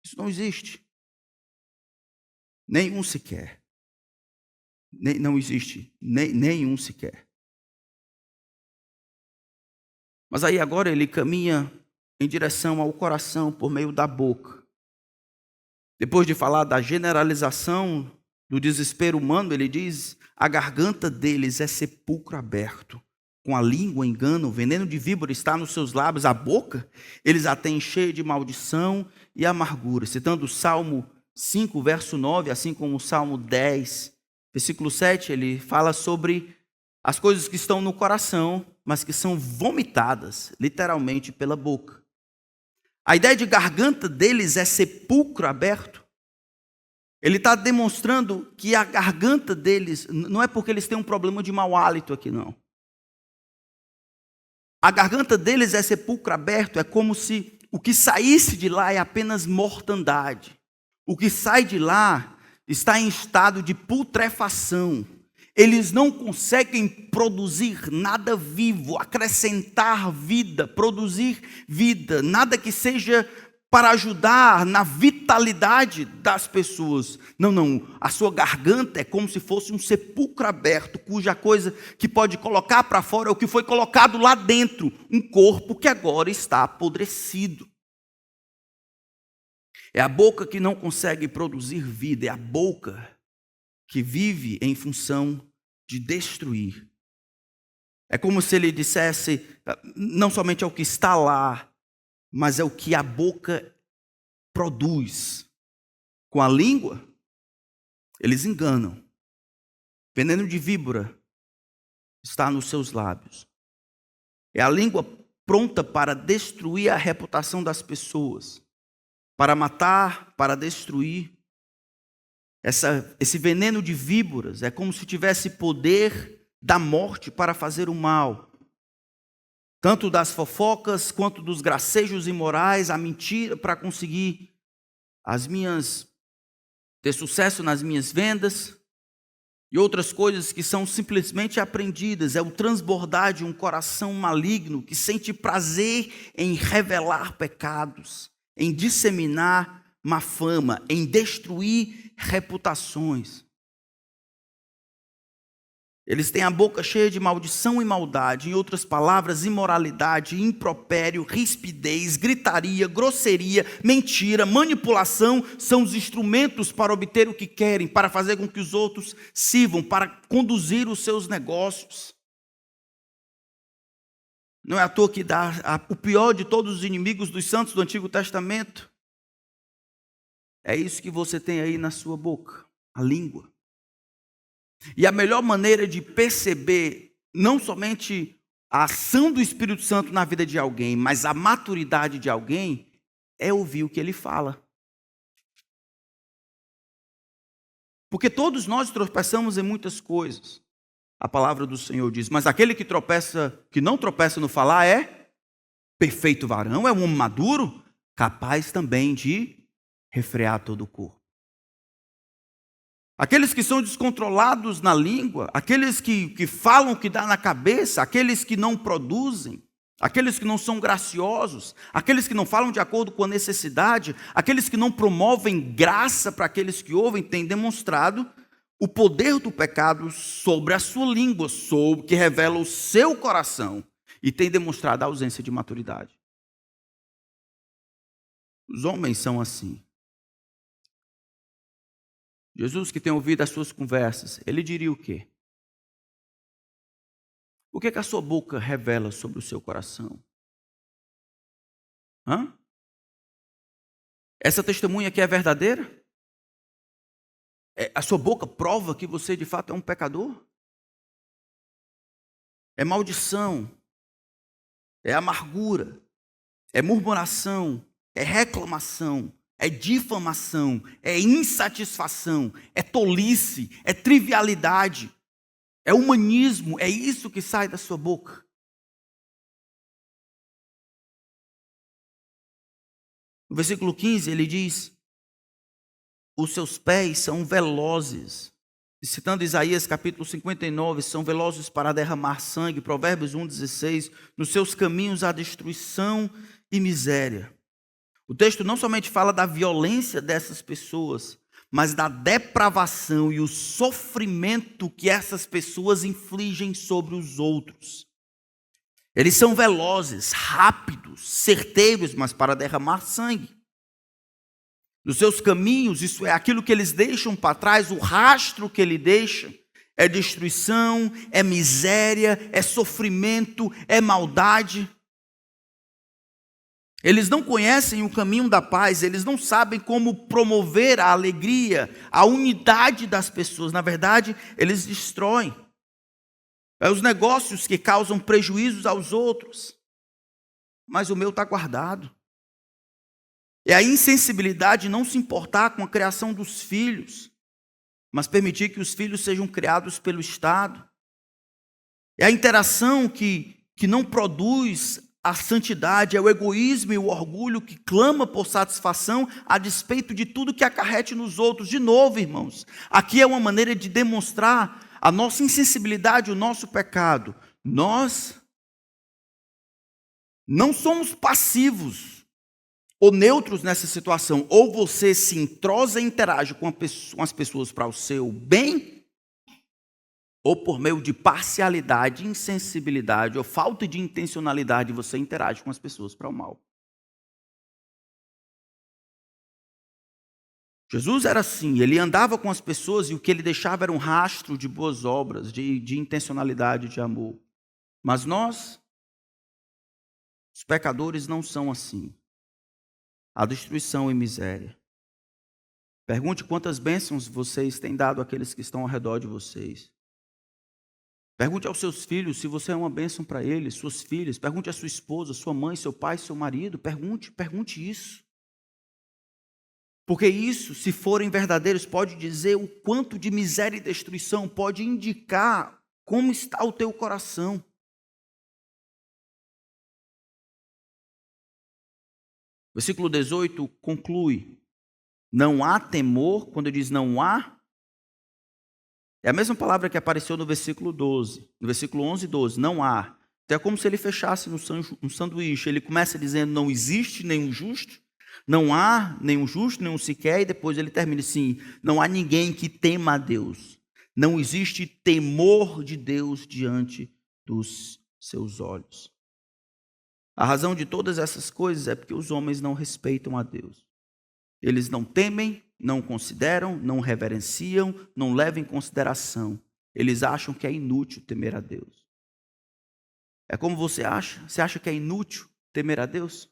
Isso não existe. Nenhum sequer. Não existe. Nenhum sequer. Mas aí agora ele caminha em direção ao coração por meio da boca. Depois de falar da generalização do desespero humano, ele diz: a garganta deles é sepulcro aberto. Com a língua engano, o veneno de víbora está nos seus lábios. A boca eles a têm cheia de maldição e amargura. Citando o Salmo 5, verso 9, assim como o Salmo 10, versículo 7, ele fala sobre as coisas que estão no coração, mas que são vomitadas, literalmente, pela boca. A ideia de garganta deles é sepulcro aberto. Ele está demonstrando que a garganta deles, não é porque eles têm um problema de mau hálito aqui, não. A garganta deles é sepulcro aberto, é como se o que saísse de lá é apenas mortandade. O que sai de lá está em estado de putrefação. Eles não conseguem produzir nada vivo, acrescentar vida, produzir vida, nada que seja para ajudar na vitalidade das pessoas. Não, a sua garganta é como se fosse um sepulcro aberto, cuja coisa que pode colocar para fora é o que foi colocado lá dentro, um corpo que agora está apodrecido. É a boca que não consegue produzir vida, é a boca que vive em função de destruir. É como se ele dissesse, não somente é o que está lá, mas é o que a boca produz. Com a língua, eles enganam. Veneno de víbora está nos seus lábios. É a língua pronta para destruir a reputação das pessoas, para matar, para destruir. Esse veneno de víboras é como se tivesse poder da morte para fazer o mal. Tanto das fofocas, quanto dos gracejos imorais, a mentira para conseguir ter sucesso nas minhas vendas e outras coisas que são simplesmente aprendidas. É o transbordar de um coração maligno que sente prazer em revelar pecados, em disseminar má fama, em destruir reputações. Eles têm a boca cheia de maldição e maldade, em outras palavras, imoralidade, impropério, rispidez, gritaria, grosseria, mentira, manipulação são os instrumentos para obter o que querem, para fazer com que os outros sirvam, para conduzir os seus negócios. Não é à toa que dá o pior de todos os inimigos dos santos do Antigo Testamento. É isso que você tem aí na sua boca, a língua. E a melhor maneira de perceber não somente a ação do Espírito Santo na vida de alguém, mas a maturidade de alguém, é ouvir o que ele fala. Porque todos nós tropeçamos em muitas coisas. A palavra do Senhor diz, mas aquele que não tropeça no falar é perfeito varão, é um homem maduro, capaz também de refrear todo o corpo. Aqueles que são descontrolados na língua, aqueles que falam o que dá na cabeça, aqueles que não produzem, aqueles que não são graciosos, aqueles que não falam de acordo com a necessidade, aqueles que não promovem graça para aqueles que ouvem, têm demonstrado o poder do pecado sobre a sua língua, que revela o seu coração, e tem demonstrado a ausência de maturidade. Os homens são assim. Jesus, que tem ouvido as suas conversas, ele diria o quê? O que a sua boca revela sobre o seu coração? Essa testemunha aqui é verdadeira? A sua boca prova que você de fato é um pecador? É maldição, é amargura, é murmuração, é reclamação, é difamação, é insatisfação, é tolice, é trivialidade, é humanismo, é isso que sai da sua boca. No versículo 15 ele diz, os seus pés são velozes, e citando Isaías capítulo 59, são velozes para derramar sangue, Provérbios 1,16, nos seus caminhos há destruição e miséria. O texto não somente fala da violência dessas pessoas, mas da depravação e o sofrimento que essas pessoas infligem sobre os outros. Eles são velozes, rápidos, certeiros, mas para derramar sangue. Nos seus caminhos, isso é aquilo que eles deixam para trás, o rastro que ele deixa, é destruição, é miséria, é sofrimento, é maldade. Eles não conhecem o caminho da paz, eles não sabem como promover a alegria, a unidade das pessoas. Na verdade, eles destroem. É os negócios que causam prejuízos aos outros. Mas o meu está guardado. É a insensibilidade de não se importar com a criação dos filhos, mas permitir que os filhos sejam criados pelo Estado. É a interação que não produz a santidade, é o egoísmo e o orgulho que clama por satisfação a despeito de tudo que acarrete nos outros. De novo, irmãos, aqui é uma maneira de demonstrar a nossa insensibilidade, o nosso pecado. Nós não somos passivos ou neutros nessa situação. Ou você se entrosa e interage com as pessoas para o seu bem, ou por meio de parcialidade, insensibilidade ou falta de intencionalidade, você interage com as pessoas para o mal. Jesus era assim, ele andava com as pessoas e o que ele deixava era um rastro de boas obras, de intencionalidade, de amor. Mas nós, os pecadores, não são assim. Há destruição e miséria. Pergunte quantas bênçãos vocês têm dado àqueles que estão ao redor de vocês. Pergunte aos seus filhos se você é uma bênção para eles, suas filhas. Pergunte à sua esposa, sua mãe, seu pai, seu marido. Pergunte isso. Porque isso, se forem verdadeiros, pode dizer o quanto de miséria e destruição, pode indicar como está o teu coração. Versículo 18 conclui. Não há temor, quando diz não há, é a mesma palavra que apareceu no versículo 12, no versículo 11 e 12, não há. Então é como se ele fechasse um sanduíche, ele começa dizendo não existe nenhum justo, não há nenhum justo, nenhum sequer, e depois ele termina assim, não há ninguém que tema a Deus, não existe temor de Deus diante dos seus olhos. A razão de todas essas coisas é porque os homens não respeitam a Deus. Eles não temem, não consideram, não reverenciam, não levam em consideração. Eles acham que é inútil temer a Deus. É como você acha? Você acha que é inútil temer a Deus?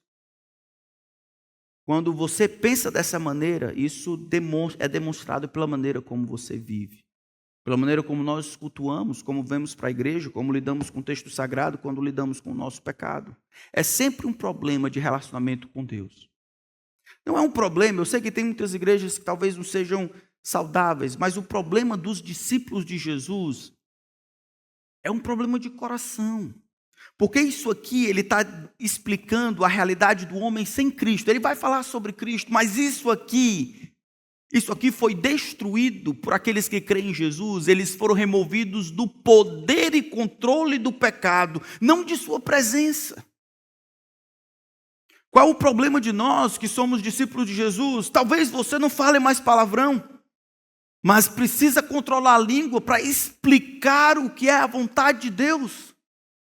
Quando você pensa dessa maneira, isso é demonstrado pela maneira como você vive. Pela maneira como nós cultuamos, como vemos para a igreja, como lidamos com o texto sagrado, quando lidamos com o nosso pecado. É sempre um problema de relacionamento com Deus. Não é um problema, eu sei que tem muitas igrejas que talvez não sejam saudáveis, mas o problema dos discípulos de Jesus é um problema de coração. Porque isso aqui, ele está explicando a realidade do homem sem Cristo. Ele vai falar sobre Cristo, mas isso aqui foi destruído por aqueles que creem em Jesus. Eles foram removidos do poder e controle do pecado, não de sua presença. Qual é o problema de nós que somos discípulos de Jesus? Talvez você não fale mais palavrão, mas precisa controlar a língua para explicar o que é a vontade de Deus,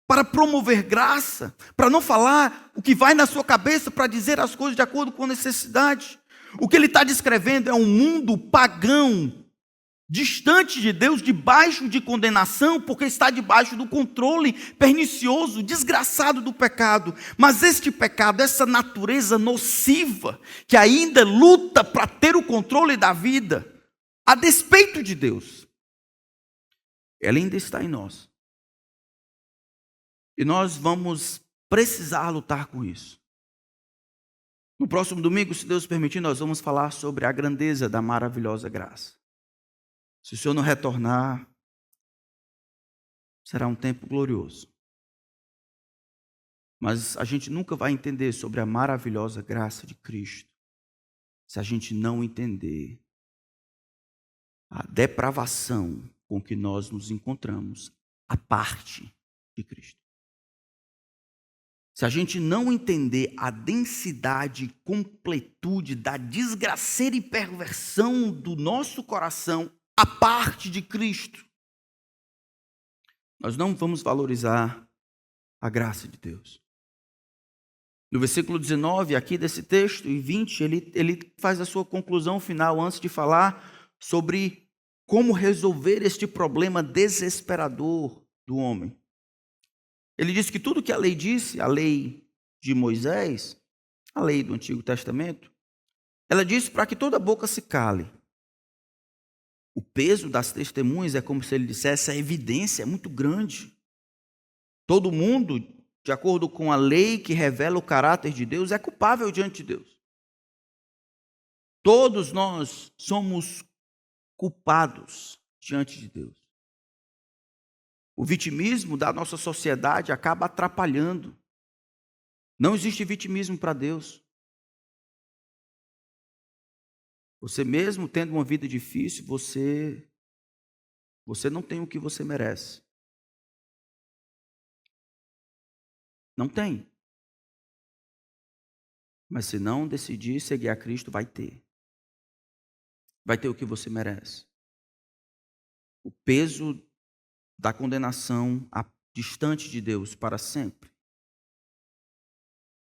para promover graça, para não falar o que vai na sua cabeça, para dizer as coisas de acordo com a necessidade. O que ele está descrevendo é um mundo pagão, distante de Deus, debaixo de condenação, porque está debaixo do controle pernicioso, desgraçado do pecado. Mas este pecado, essa natureza nociva, que ainda luta para ter o controle da vida, a despeito de Deus, ela ainda está em nós. E nós vamos precisar lutar com isso. No próximo domingo, se Deus permitir, nós vamos falar sobre a grandeza da maravilhosa graça. Se o Senhor não retornar, será um tempo glorioso. Mas a gente nunca vai entender sobre a maravilhosa graça de Cristo se a gente não entender a depravação com que nós nos encontramos à parte de Cristo. Se a gente não entender a densidade e completude da desgraceira e perversão do nosso coração à parte de Cristo, nós não vamos valorizar a graça de Deus. No versículo 19 aqui desse texto e 20, ele faz a sua conclusão final antes de falar sobre como resolver este problema desesperador do homem. Ele diz que tudo que a lei disse, a lei de Moisés, a lei do Antigo Testamento, ela disse para que toda boca se cale. O peso das testemunhas é como se ele dissesse, a evidência é muito grande. Todo mundo, de acordo com a lei que revela o caráter de Deus, é culpável diante de Deus. Todos nós somos culpados diante de Deus. O vitimismo da nossa sociedade acaba atrapalhando. Não existe vitimismo para Deus. Você mesmo tendo uma vida difícil, você não tem o que você merece. Não tem. Mas se não decidir seguir a Cristo, vai ter. Vai ter o que você merece. O peso da condenação distante de Deus para sempre.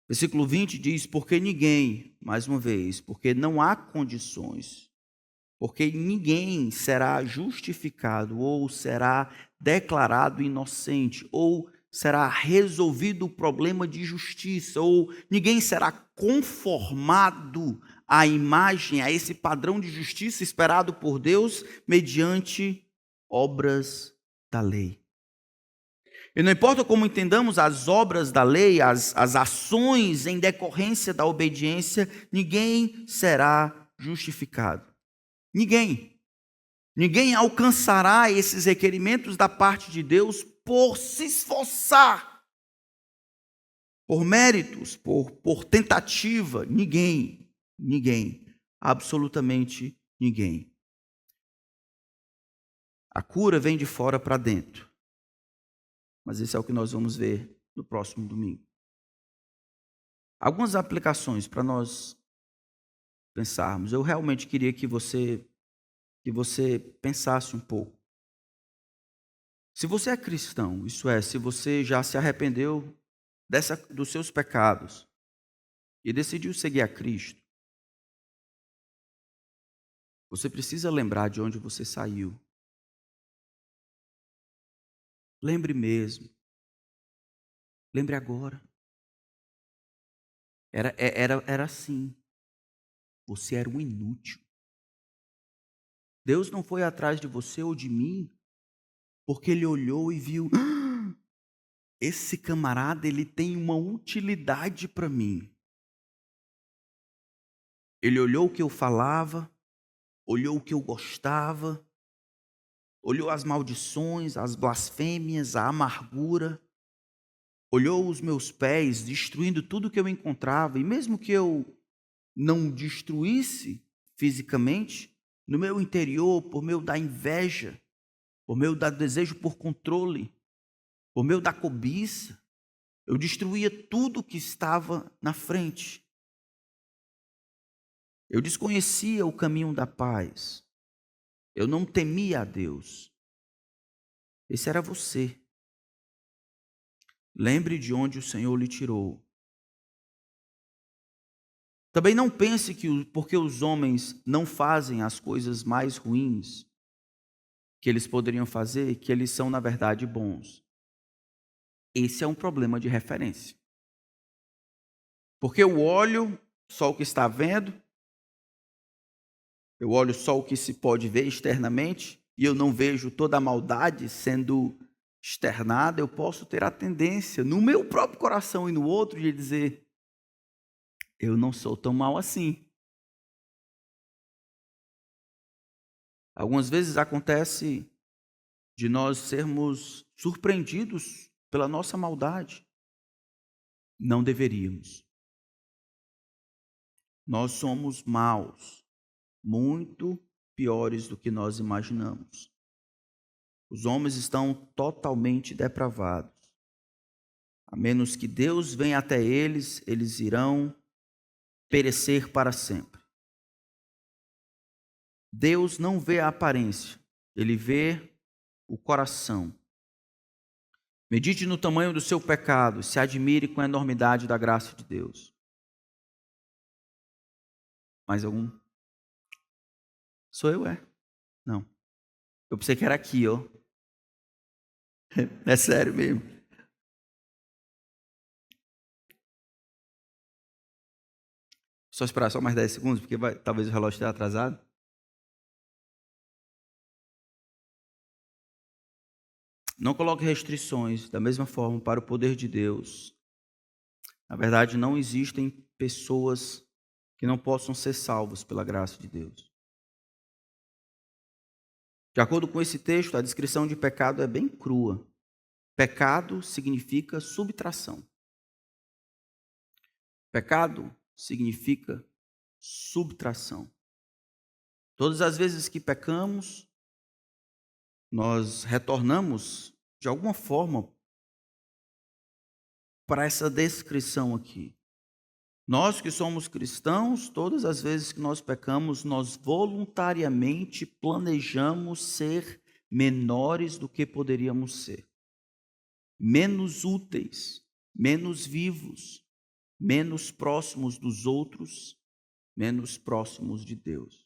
Versículo 20 diz, porque ninguém, mais uma vez, porque não há condições, porque ninguém será justificado ou será declarado inocente ou será resolvido o problema de justiça ou ninguém será conformado à imagem, a esse padrão de justiça esperado por Deus mediante obras da lei. E não importa como entendamos as obras da lei, as ações em decorrência da obediência, ninguém será justificado. Ninguém. Ninguém alcançará esses requerimentos da parte de Deus por se esforçar, por méritos, por tentativa. Ninguém. absolutamente ninguém. A cura vem de fora para dentro. Mas isso é o que nós vamos ver no próximo domingo. Algumas aplicações para nós pensarmos. Eu realmente queria que você pensasse um pouco. Se você é cristão, isso é, se você já se arrependeu dos seus pecados e decidiu seguir a Cristo, você precisa lembrar de onde você saiu. Lembre mesmo. Lembre agora. Era assim. Você era um inútil. Deus não foi atrás de você ou de mim porque Ele olhou e viu: esse camarada, ele tem uma utilidade para mim. Ele olhou o que eu falava, olhou o que eu gostava, olhou as maldições, as blasfêmias, a amargura, olhou os meus pés, destruindo tudo que eu encontrava, e mesmo que eu não destruísse fisicamente, no meu interior, por meio da inveja, por meio do desejo por controle, por meio da cobiça, eu destruía tudo que estava na frente. Eu desconhecia o caminho da paz. Eu não temia a Deus. Esse era você. Lembre de onde o Senhor lhe tirou. Também não pense que porque os homens não fazem as coisas mais ruins que eles poderiam fazer, que eles são, na verdade, bons. Esse é um problema de referência. Porque eu olho só o que está vendo, eu olho só o que se pode ver externamente, e eu não vejo toda a maldade sendo externada. Eu posso ter a tendência, no meu próprio coração e no outro, de dizer: eu não sou tão mal assim. Algumas vezes acontece de nós sermos surpreendidos pela nossa maldade. Não deveríamos. Nós somos maus, muito piores do que nós imaginamos. Os homens estão totalmente depravados. A menos que Deus venha até eles, eles irão perecer para sempre. Deus não vê a aparência, Ele vê o coração. Medite no tamanho do seu pecado, se admire com a enormidade da graça de Deus. Mais algum? Sou eu, é? Não. Eu pensei que era aqui, ó. É sério mesmo. Só esperar só mais 10 segundos, porque talvez o relógio esteja atrasado. Não coloque restrições da mesma forma para o poder de Deus. Na verdade, não existem pessoas que não possam ser salvas pela graça de Deus. De acordo com esse texto, a descrição de pecado é bem crua. Pecado significa subtração. Pecado significa subtração. Todas as vezes que pecamos, nós retornamos de alguma forma para essa descrição aqui. Nós que somos cristãos, todas as vezes que nós pecamos, nós voluntariamente planejamos ser menores do que poderíamos ser. Menos úteis, menos vivos, menos próximos dos outros, menos próximos de Deus.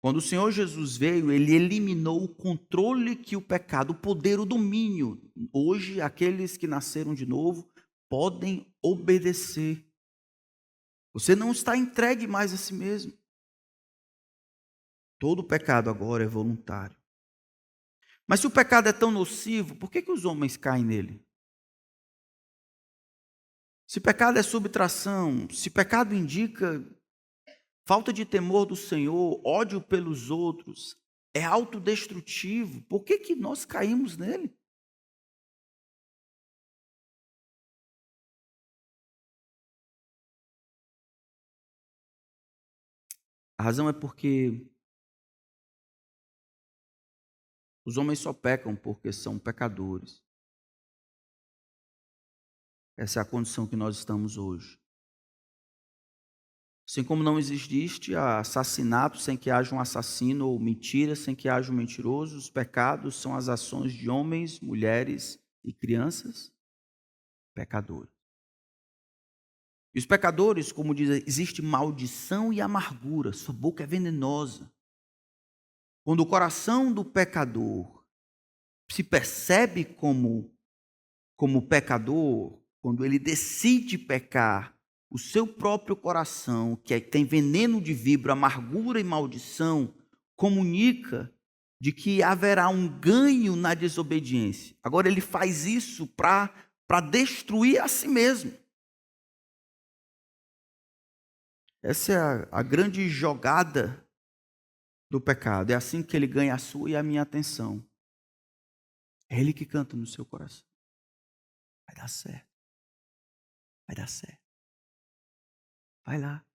Quando o Senhor Jesus veio, Ele eliminou o controle que o pecado, o poder, o domínio. Hoje, aqueles que nasceram de novo podem obedecer. Você não está entregue mais a si mesmo. Todo pecado agora é voluntário. Mas se o pecado é tão nocivo, por que os homens caem nele? Se pecado é subtração, se pecado indica falta de temor do Senhor, ódio pelos outros, é autodestrutivo, por que nós caímos nele? A razão é porque os homens só pecam porque são pecadores. Essa é a condição que nós estamos hoje. Assim como não existe assassinato sem que haja um assassino, ou mentira sem que haja um mentiroso, os pecados são as ações de homens, mulheres e crianças pecadores. E os pecadores, como diz, existe maldição e amargura, sua boca é venenosa. Quando o coração do pecador se percebe como pecador, quando ele decide pecar, o seu próprio coração, tem veneno de víbora, amargura e maldição, comunica de que haverá um ganho na desobediência. Agora ele faz isso para destruir a si mesmo. Essa é a grande jogada do pecado. É assim que ele ganha a sua e a minha atenção. É ele que canta no seu coração. Vai dar certo. Vai dar certo. Vai lá.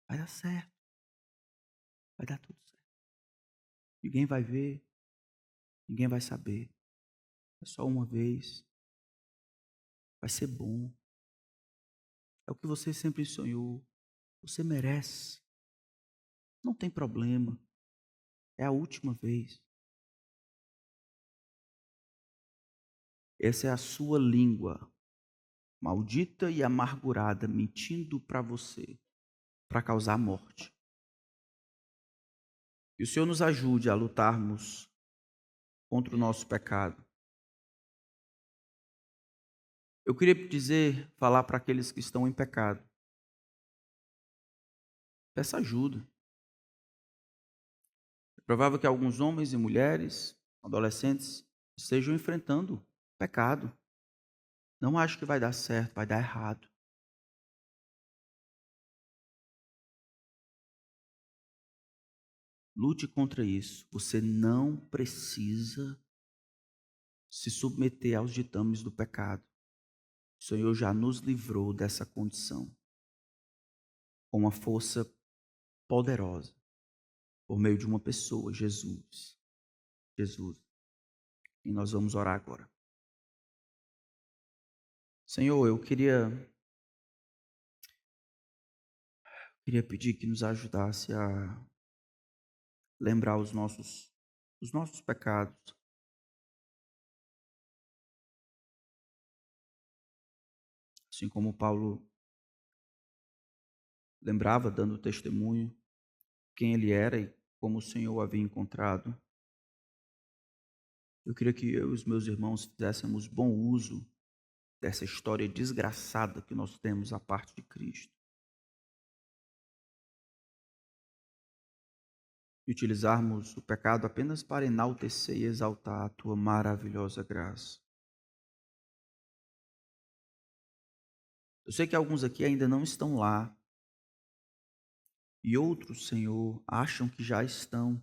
Vai dar certo. Vai dar tudo certo. Ninguém vai ver. Ninguém vai saber. É só uma vez. Vai ser bom. É o que você sempre sonhou. Você merece. Não tem problema. É a última vez. Essa é a sua língua, maldita e amargurada, mentindo para você, para causar morte. Que o Senhor nos ajude a lutarmos contra o nosso pecado. Eu queria falar para aqueles que estão em pecado. Peça ajuda. É provável que alguns homens e mulheres, adolescentes, estejam enfrentando pecado. Não acho que vai dar certo, vai dar errado. Lute contra isso. Você não precisa se submeter aos ditames do pecado. O Senhor já nos livrou dessa condição com uma força poderosa por meio de uma pessoa, Jesus. Jesus. E nós vamos orar agora. Senhor, eu queria pedir que nos ajudasse a lembrar os nossos pecados. Assim como Paulo lembrava, dando testemunho, quem ele era e como o Senhor o havia encontrado. Eu queria que eu e os meus irmãos fizéssemos bom uso dessa história desgraçada que nós temos à parte de Cristo. E utilizarmos o pecado apenas para enaltecer e exaltar a tua maravilhosa graça. Eu sei que alguns aqui ainda não estão lá. E outros, Senhor, acham que já estão.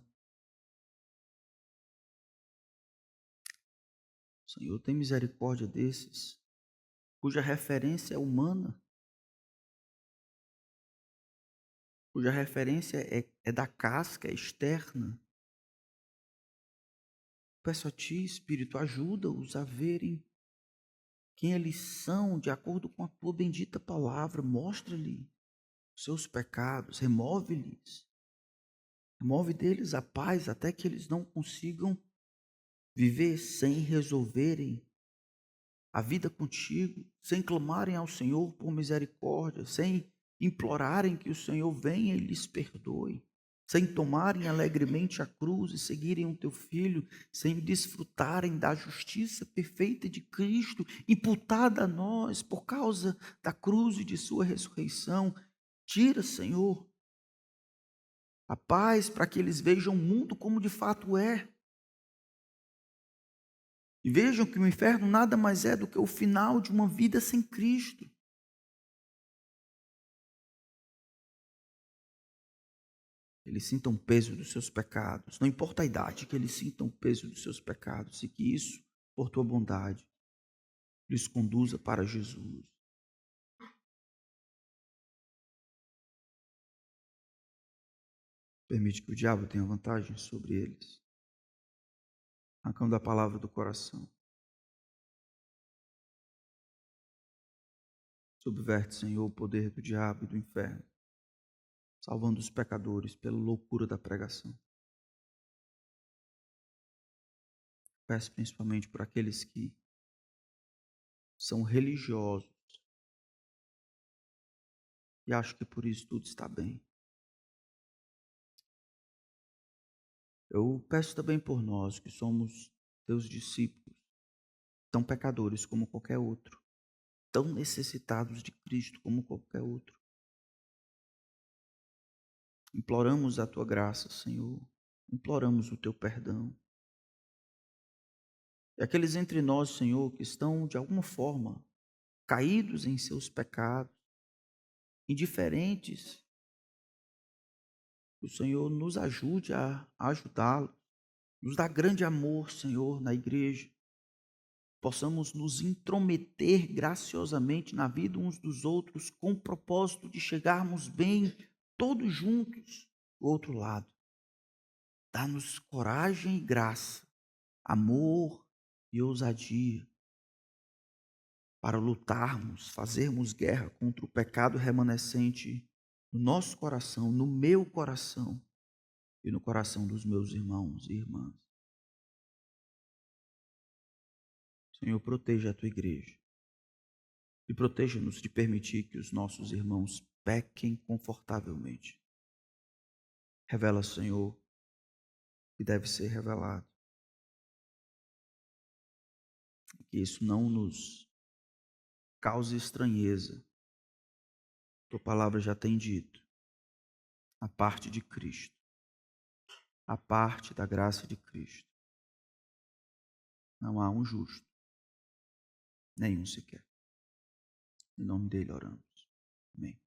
Senhor, tem misericórdia desses, cuja referência é humana, cuja referência é da casca, é externa. Peço a Ti, Espírito, ajuda-os a verem quem eles são, de acordo com a Tua bendita palavra. Mostra-lhe os seus pecados, remove-lhes. Remove deles a paz, até que eles não consigam viver sem resolverem a vida contigo, sem clamarem ao Senhor por misericórdia, sem implorarem que o Senhor venha e lhes perdoe, sem tomarem alegremente a cruz e seguirem o teu Filho, sem desfrutarem da justiça perfeita de Cristo, imputada a nós por causa da cruz e de sua ressurreição. Tira, Senhor, a paz para que eles vejam o mundo como de fato é. E vejam que o inferno nada mais é do que o final de uma vida sem Cristo. Eles sintam o peso dos seus pecados, não importa a idade, que eles sintam o peso dos seus pecados e que isso, por tua bondade, lhes conduza para Jesus. Permite que o diabo tenha vantagem sobre eles, arrancando a palavra do coração. Subverte, Senhor, o poder do diabo e do inferno, salvando os pecadores pela loucura da pregação. Peço principalmente por aqueles que são religiosos e acham que por isso tudo está bem. Eu peço também por nós que somos teus discípulos, tão pecadores como qualquer outro, tão necessitados de Cristo como qualquer outro. Imploramos a tua graça, Senhor, imploramos o teu perdão. E aqueles entre nós, Senhor, que estão de alguma forma caídos em seus pecados, indiferentes, que o Senhor nos ajude a ajudá-los, nos dá grande amor, Senhor, na igreja, possamos nos intrometer graciosamente na vida uns dos outros com o propósito de chegarmos bem todos juntos do outro lado. Dá-nos coragem e graça, amor e ousadia para lutarmos, fazermos guerra contra o pecado remanescente no nosso coração, no meu coração e no coração dos meus irmãos e irmãs. Senhor, proteja a tua igreja e proteja-nos de permitir que os nossos irmãos pequem confortavelmente. Revela, Senhor, o que deve ser revelado. Que isso não nos cause estranheza. Tua palavra já tem dito. A parte de Cristo. A parte da graça de Cristo. Não há um justo. Nenhum sequer. Em nome dele oramos. Amém.